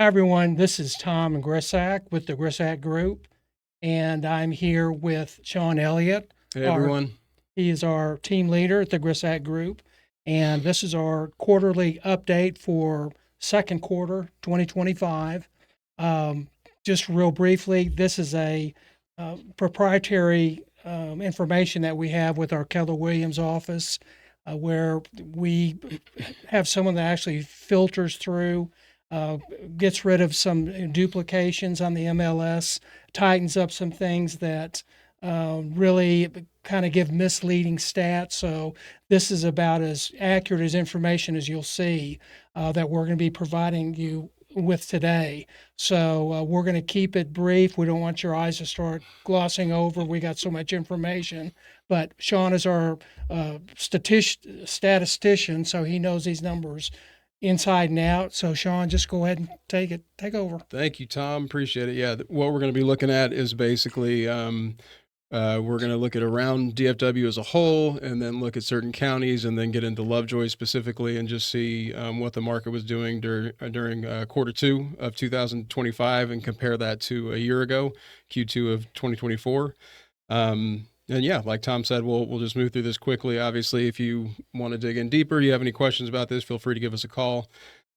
Hi, everyone. This is Tom and Grisak with the Grisak Group, and I'm here with Sean Elliott. Hey Our everyone. He is our team leader at the Grisak Group, and this is our quarterly update for second quarter 2025. Um, just real briefly, this is a proprietary information that we have with our Keller Williams office, where we have someone that actually filters through, uh, gets rid of some duplications on the MLS, tightens up some things that really kind of give misleading stats. So this is about as accurate as information as you'll see that we're going to be providing you with today. So we're going to keep it brief. We don't want your eyes to start glossing over. We got so much information. But Sean is our statistician, so he knows these numbers inside and out. So Sean, just go ahead and take over. Thank you, Tom. Appreciate it. Yeah, what we're going to be looking at is basically we're going to look at around DFW as a whole, and then look at certain counties, and then get into Lovejoy specifically, and just see what the market was doing during quarter two of 2025, and compare that to a year ago, Q2 of 2024. And yeah, like Tom said, we'll just move through this quickly. Obviously, if you want to dig in deeper, you have any questions about this, feel free to give us a call.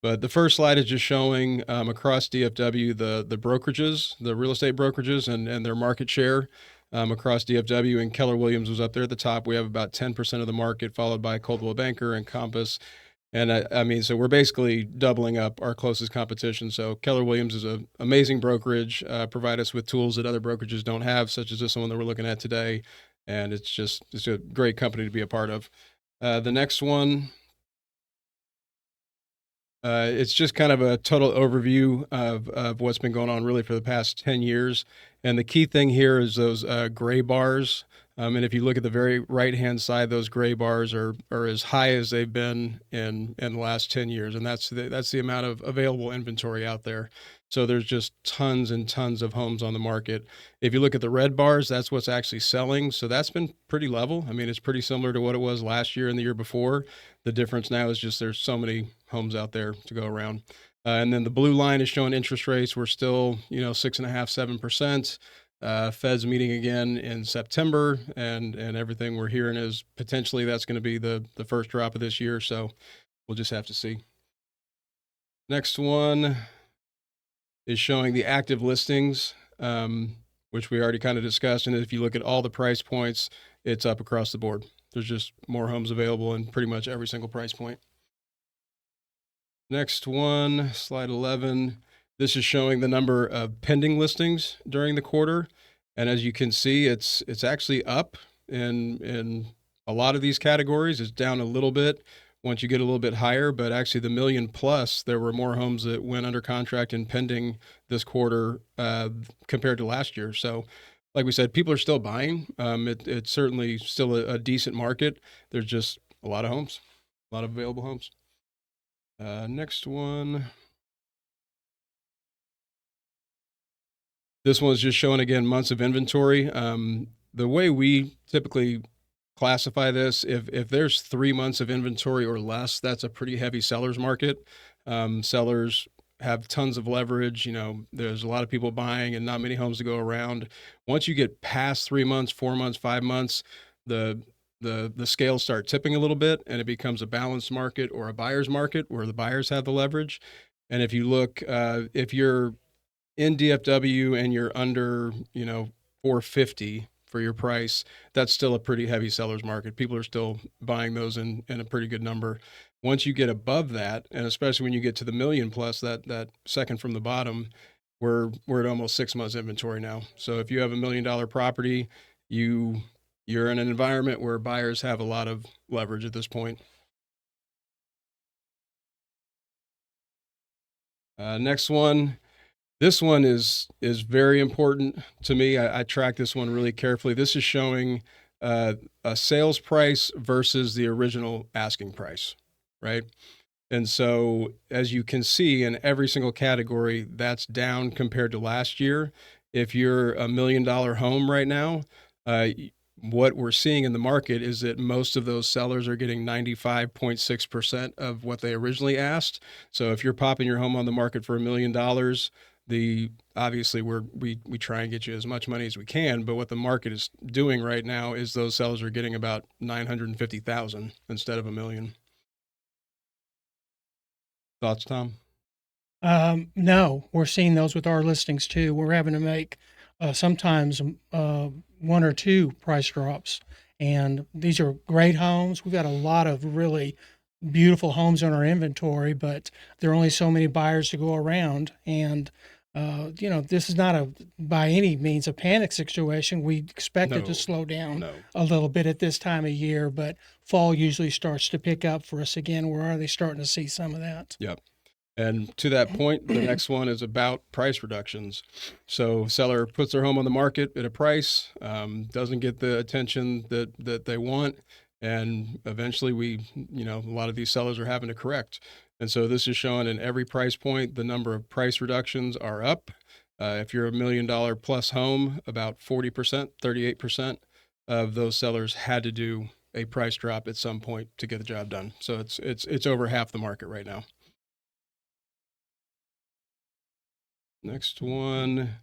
But the first slide is just showing across DFW the brokerages, the real estate brokerages, and their market share across DFW. And Keller Williams was up there at the top. We have about 10% of the market, followed by Coldwell Banker and Compass. And I mean, so we're basically doubling up our closest competition. So Keller Williams is an amazing brokerage, provide us with tools that other brokerages don't have, such as this one that we're looking at today. And it's a great company to be a part of. The next one, it's just kind of a total overview of what's been going on really for the past 10 years. And the key thing here is those gray bars. And if you look at the very right-hand side, those gray bars are as high as they've been in the last 10 years. And that's the amount of available inventory out there. So there's just tons and tons of homes on the market. If you look at the red bars, that's what's actually selling. So that's been pretty level. I mean, it's pretty similar to what it was last year and the year before. The difference now is just there's so many homes out there to go around. And then the blue line is showing interest rates. We're still, 6.5%, 7%. Fed's meeting again in September, and everything we're hearing is potentially that's going to be the first drop of this year. So we'll just have to see. Next one is showing the active listings, which we already kind of discussed. And if you look at all the price points, it's up across the board. There's just more homes available in pretty much every single price point. Next one, slide 11. This is showing the number of pending listings during the quarter. And as you can see, it's actually up in a lot of these categories. It's down a little bit once you get a little bit higher, but actually the million plus, there were more homes that went under contract and pending this quarter compared to last year. So like we said, people are still buying. It's certainly still a decent market. There's just a lot of homes, a lot of available homes. Next one. This one's just showing, again, months of inventory. The way we typically classify this, if there's 3 months of inventory or less, that's a pretty heavy seller's market. Sellers have tons of leverage. There's a lot of people buying and not many homes to go around. Once you get past 3 months, 4 months, 5 months, the scales start tipping a little bit, and it becomes a balanced market or a buyer's market where the buyers have the leverage. And if you look, if you're in DFW and you're under, 450 for your price, that's still a pretty heavy seller's market. People are still buying those in a pretty good number. Once you get above that, and especially when you get to the million plus, that second from the bottom, we're at almost 6 months inventory now. So if you have $1 million property, you're in an environment where buyers have a lot of leverage at this point. Next one. This one is very important to me. I track this one really carefully. This is showing a sales price versus the original asking price, right? And so as you can see in every single category, that's down compared to last year. If you're $1 million home right now, what we're seeing in the market is that most of those sellers are getting 95.6% of what they originally asked. So if you're popping your home on the market for $1 million, the obviously we try and get you as much money as we can, but what the market is doing right now is those sellers are getting about 950,000 instead of $1 million. Thoughts, Tom? No, we're seeing those with our listings too. We're having to make sometimes one or two price drops. And these are great homes. We've got a lot of really beautiful homes in our inventory, but there are only so many buyers to go around. And, this is not by any means a panic situation. We expect it to No, slow down no. a little bit at this time of year, but fall usually starts to pick up for us again. We're already starting to see some of that. Yep. And to that point, the next one is about price reductions. So seller puts their home on the market at a price, doesn't get the attention that they want, and eventually a lot of these sellers are having to correct. And so this is showing in every price point, the number of price reductions are up. If you're $1 million plus home, about 40%, 38% of those sellers had to do a price drop at some point to get the job done. So it's over half the market right now. Next one.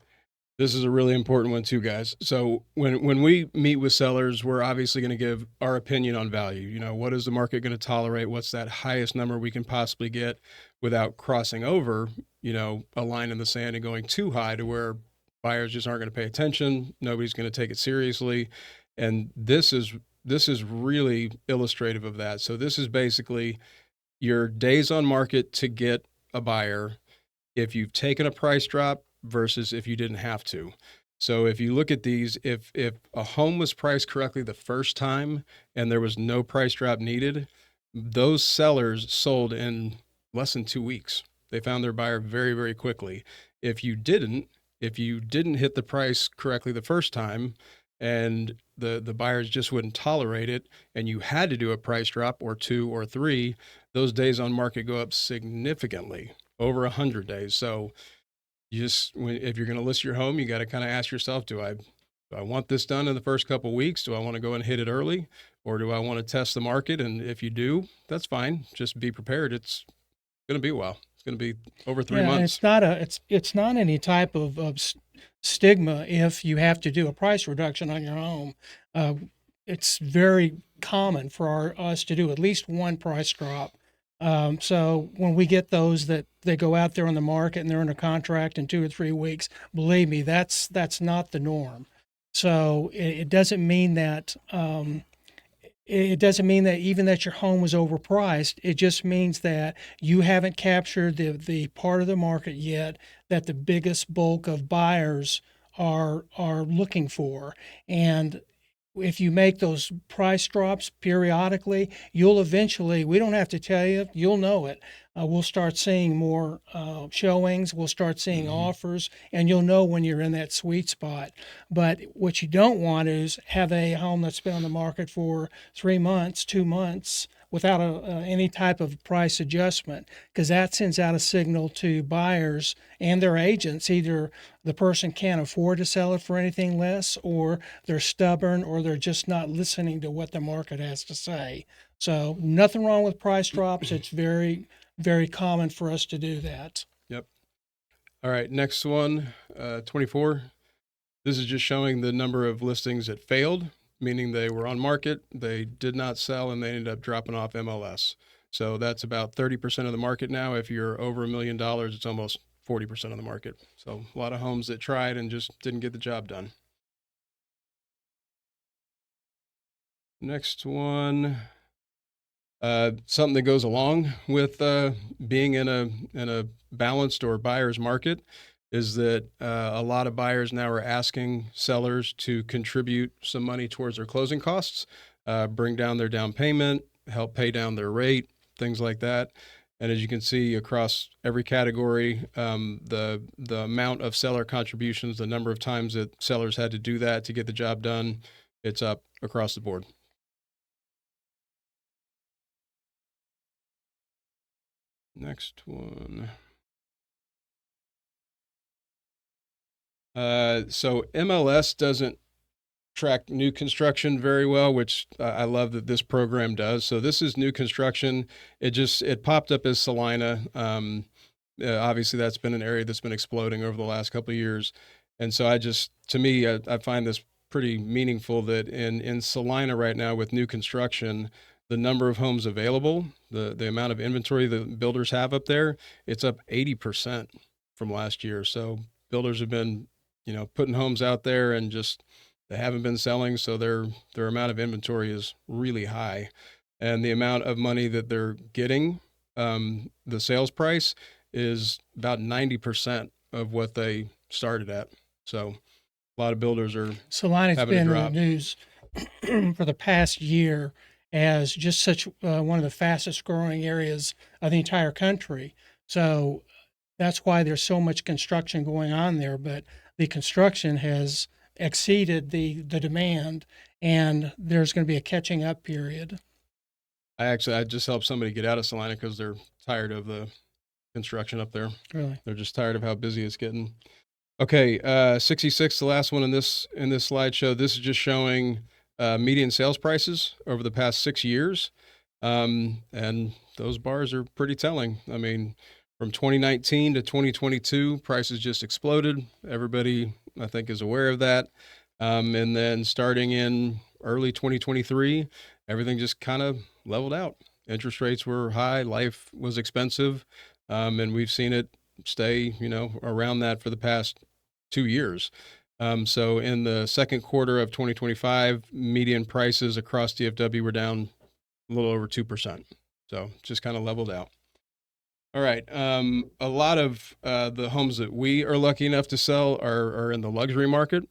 This is a really important one too, guys. So when we meet with sellers, we're obviously going to give our opinion on value. What is the market going to tolerate? What's that highest number we can possibly get without crossing over, a line in the sand and going too high to where buyers just aren't going to pay attention. Nobody's going to take it seriously. And this is really illustrative of that. So this is basically your days on market to get a buyer if you've taken a price drop versus if you didn't have to. So if you look at these, if a home was priced correctly the first time and there was no price drop needed, those sellers sold in less than 2 weeks. They found their buyer very, very quickly. If you didn't hit the price correctly the first time and the buyers just wouldn't tolerate it and you had to do a price drop or 2 or 3, those days on market go up significantly, over 100 days. So if you're going to list your home, you got to kind of ask yourself, do I want this done in the first couple of weeks? Do I want to go and hit it early, or do I want to test the market? And if you do, that's fine. Just be prepared. It's going to be a while. It's going to be over 3 Yeah, and months. it's not any type of stigma if you have to do a price reduction on your home. Uh, it's very common for us to do at least one price drop. So when we get those that they go out there on the market and they're under contract in 2 or 3 weeks, believe me, that's not the norm. So it doesn't mean that even that your home was overpriced. It just means that you haven't captured the part of the market yet that the biggest bulk of buyers are looking for. And if you make those price drops periodically, you'll eventually, we don't have to tell you, you'll know it. We'll start seeing more showings, we'll start seeing offers, and you'll know when you're in that sweet spot. But what you don't want is have a home that's been on the market for 3 months, 2 months, without any type of price adjustment, because that sends out a signal to buyers and their agents. Either the person can't afford to sell it for anything less, or they're stubborn, or they're just not listening to what the market has to say. So nothing wrong with price drops. It's very, very common for us to do that. Yep. All right. Next one, 24. This is just showing the number of listings that failed, meaning they were on market, they did not sell, and they ended up dropping off MLS. So that's about 30% of the market now. If you're over $1 million, it's almost 40% of the market. So a lot of homes that tried and just didn't get the job done. Next one, something that goes along with being in a balanced or buyer's market is that a lot of buyers now are asking sellers to contribute some money towards their closing costs, bring down their down payment, help pay down their rate, things like that. And as you can see across every category, the amount of seller contributions, the number of times that sellers had to do that to get the job done, it's up across the board. Next one. So MLS doesn't track new construction very well, which I love that this program does. So this is new construction. It popped up as Salina. Obviously, that's been an area that's been exploding over the last couple of years, and so to me, I find this pretty meaningful that in Salina right now with new construction, the number of homes available, the amount of inventory the builders have up there, it's up 80% from last year. So builders have been, putting homes out there and just they haven't been selling, so their amount of inventory is really high, and the amount of money that they're getting, the sales price is about 90% of what they started at. So a lot of builders are Salina's having been to in the drop. news for the past year as just such one of the fastest growing areas of the entire country. So that's why there's so much construction going on there. But the construction has exceeded the demand, and there's going to be a catching up period. I just helped somebody get out of Salina because they're tired of the construction up there. Really, They're just tired of how busy it's getting. Okay, 66, the last one in this slideshow. This is just showing median sales prices over the past 6 years, and those bars are pretty telling. I mean, from 2019 to 2022, prices just exploded. Everybody, I think, is aware of that. And then starting in early 2023, everything just kind of leveled out. Interest rates were high, life was expensive, and we've seen it stay, around that for the past 2 years. So in the second quarter of 2025, median prices across DFW were down a little over 2%. So just kind of leveled out. All right. A lot of the homes that we are lucky enough to sell are in the luxury market,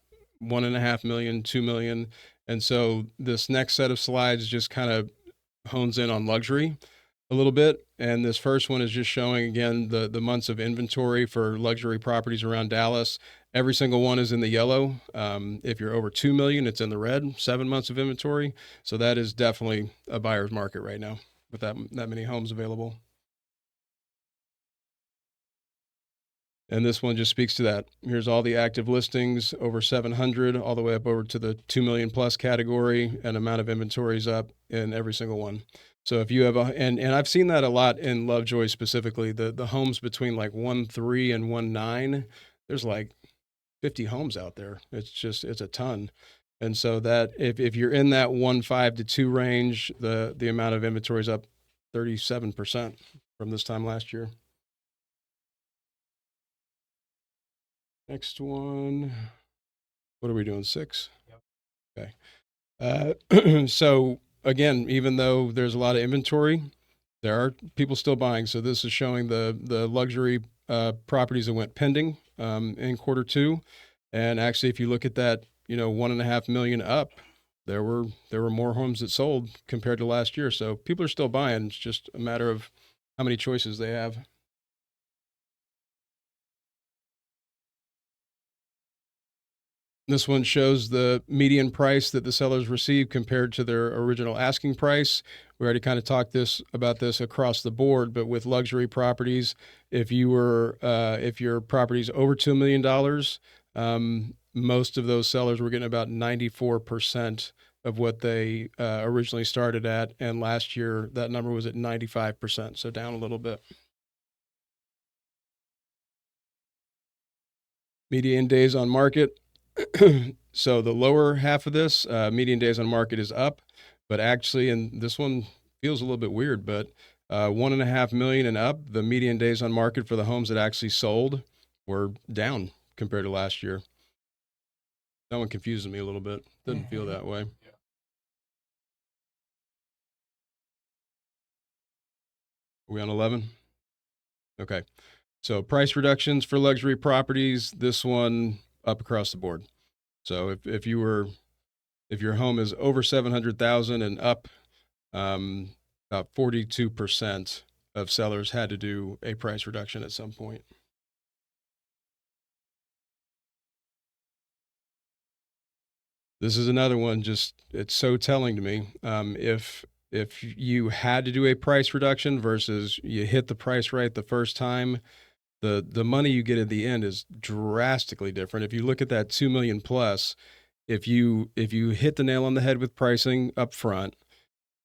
1.5 million, 2 million. And so this next set of slides just kind of hones in on luxury a little bit. And this first one is just showing again the months of inventory for luxury properties around Dallas. Every single one is in the yellow. If you're over 2 million, it's in the red, 7 months of inventory. So that is definitely a buyer's market right now with that many homes available. And this one just speaks to that. Here's all the active listings, over 700, all the way up over to the 2 million plus category, and amount of inventory is up in every single one. So if you have and I've seen that a lot in Lovejoy specifically, the homes between like 1.3 and 1.9, there's like 50 homes out there. It's a ton. And so that if you're in that 1.5 to 2 range, the amount of inventory is up 37% from this time last year. Next one. What are we doing? 6? Yep. Okay. So again, even though there's a lot of inventory, there are people still buying. So this is showing the luxury properties that went pending in quarter 2. And actually, if you look at that, 1.5 million up, there were more homes that sold compared to last year. So people are still buying. It's just a matter of how many choices they have. This one shows the median price that the sellers received compared to their original asking price. We already kind of talked about this across the board, but with luxury properties, if your property's over $2 million, most of those sellers were getting about 94% of what they originally started at, and last year that number was at 95%, so down a little bit. Median days on market. So the lower half of this, median days on market is up, but actually, and this one feels a little bit weird, but 1.5 million and up, the median days on market for the homes that actually sold were down compared to last year. That one confuses me a little bit. Doesn't feel that way. Yeah. Are we on 11? Okay. So price reductions for luxury properties, this one up across the board. So if your home is over 700,000 and up, about 42% of sellers had to do a price reduction at some point. This is another one. It's so telling to me. If you had to do a price reduction versus you hit the price right the first time, the money you get at the end is drastically different. If you look at that 2 million plus, if you hit the nail on the head with pricing up front,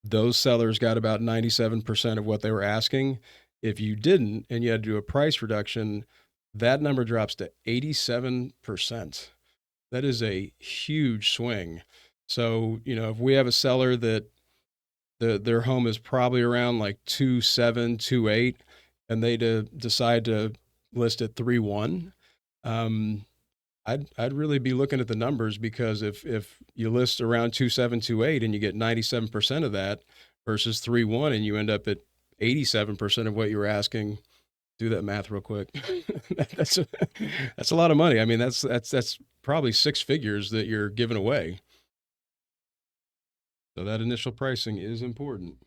those sellers got about 97% of what they were asking. If you didn't and you had to do a price reduction, that number drops to 87%. That is a huge swing. So, if we have a seller that their home is probably around like 2.7, 2.8, and they decide to list at 3.1, I'd really be looking at the numbers, because if you list around 2.7, 2.8 and you get 97% of that versus 3.1 and you end up at 87% of what you were asking, do that math real quick. that's a lot of money. I mean, that's probably six figures that you're giving away. So that initial pricing is important.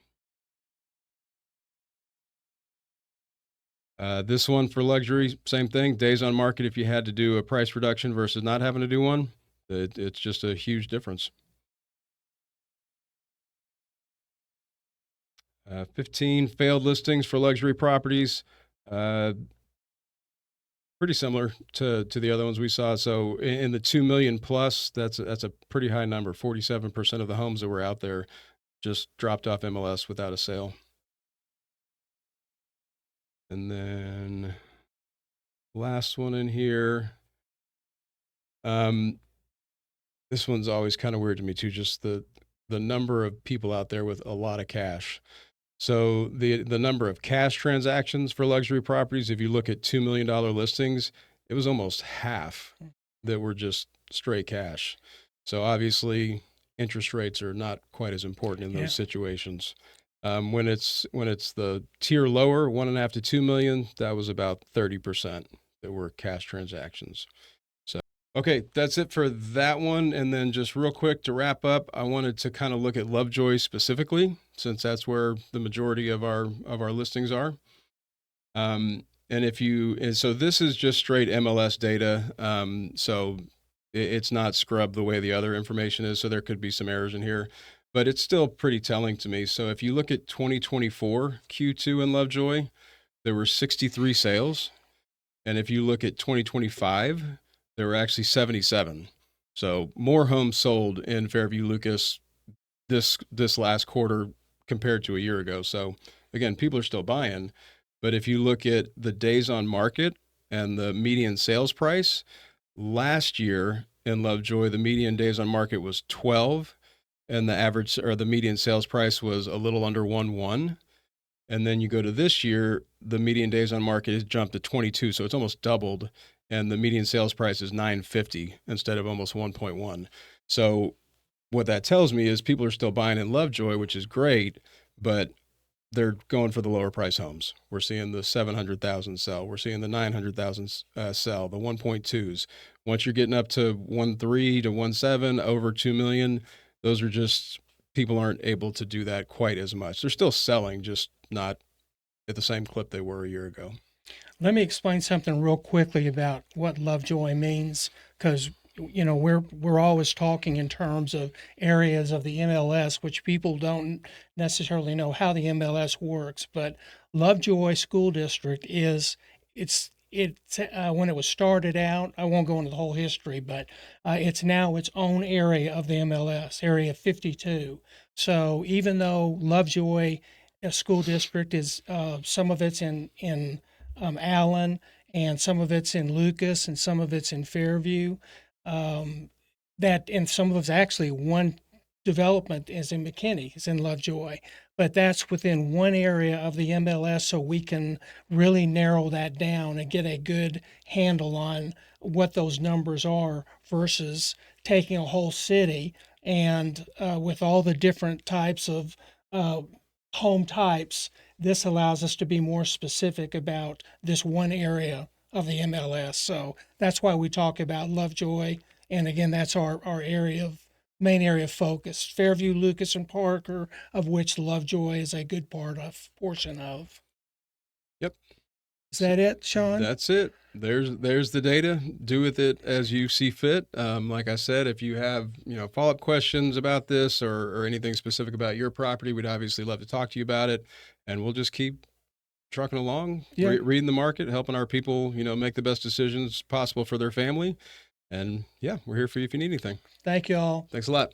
This one for luxury, same thing. Days on market, if you had to do a price reduction versus not having to do one, it's just a huge difference. 15 failed listings for luxury properties. Pretty similar to the other ones we saw. So in the 2 million plus, that's a pretty high number. 47% of the homes that were out there just dropped off MLS without a sale. And then last one in here. This one's always kind of weird to me too, just the number of people out there with a lot of cash. So the number of cash transactions for luxury properties, if you look at $2 million listings, it was almost half that were just straight cash. So obviously interest rates are not quite as important in those situations. When it's the tier lower, 1.5 to 2 million, that was about 30% that were cash transactions. So, okay, that's it for that one. And then just real quick to wrap up, I wanted to kind of look at Lovejoy specifically, since that's where the majority of our listings are. And so this is just straight MLS data. So it's not scrubbed the way the other information is. So there could be some errors in here, but it's still pretty telling to me. So if you look at 2024 Q2 in Lovejoy, there were 63 sales. And if you look at 2025, there were actually 77. So more homes sold in Fairview Lucas this last quarter compared to a year ago. So again, people are still buying, but if you look at the days on market and the median sales price, last year in Lovejoy, the median days on market was 12, and the average or the median sales price was a little under 1.1. And then you go to this year, the median days on market has jumped to 22, so it's almost doubled, and the median sales price is $950 instead of almost 1.1. So what that tells me is people are still buying in Lovejoy, which is great, but they're going for the lower price homes. We're seeing the 700,000 sell. We're seeing the 900,000 sell, the 1.2s. Once you're getting up to 1.3 to 1.7, over 2 million, those are just, people aren't able to do that quite as much. They're still selling, just not at the same clip they were a year ago. Let me explain something real quickly about what Lovejoy means, because we're always talking in terms of areas of the MLS, which people don't necessarily know how the MLS works. But Lovejoy School District it's when it was started out, I won't go into the whole history, but it's now its own area of the MLS, Area 52. So even though Lovejoy School District is some of it's in Allen, and some of it's in Lucas, and some of it's in Fairview. And some of it's actually one development is in McKinney, is in Lovejoy, but that's within one area of the MLS, so we can really narrow that down and get a good handle on what those numbers are versus taking a whole city and with all the different types of home types. This allows us to be more specific about this one area of the MLS. So that's why we talk about Lovejoy. And again, that's our main area of focus. Fairview, Lucas, and Parker, of which Lovejoy is a good portion of. Yep. Is that it, Sean? That's it. There's the data. Do with it as you see fit. Like I said, if you have follow-up questions about this or anything specific about your property, we'd obviously love to talk to you about it, and we'll just keep trucking along, reading the market, helping our people make the best decisions possible for their family. And yeah, we're here for you if you need anything. Thank you all. Thanks a lot.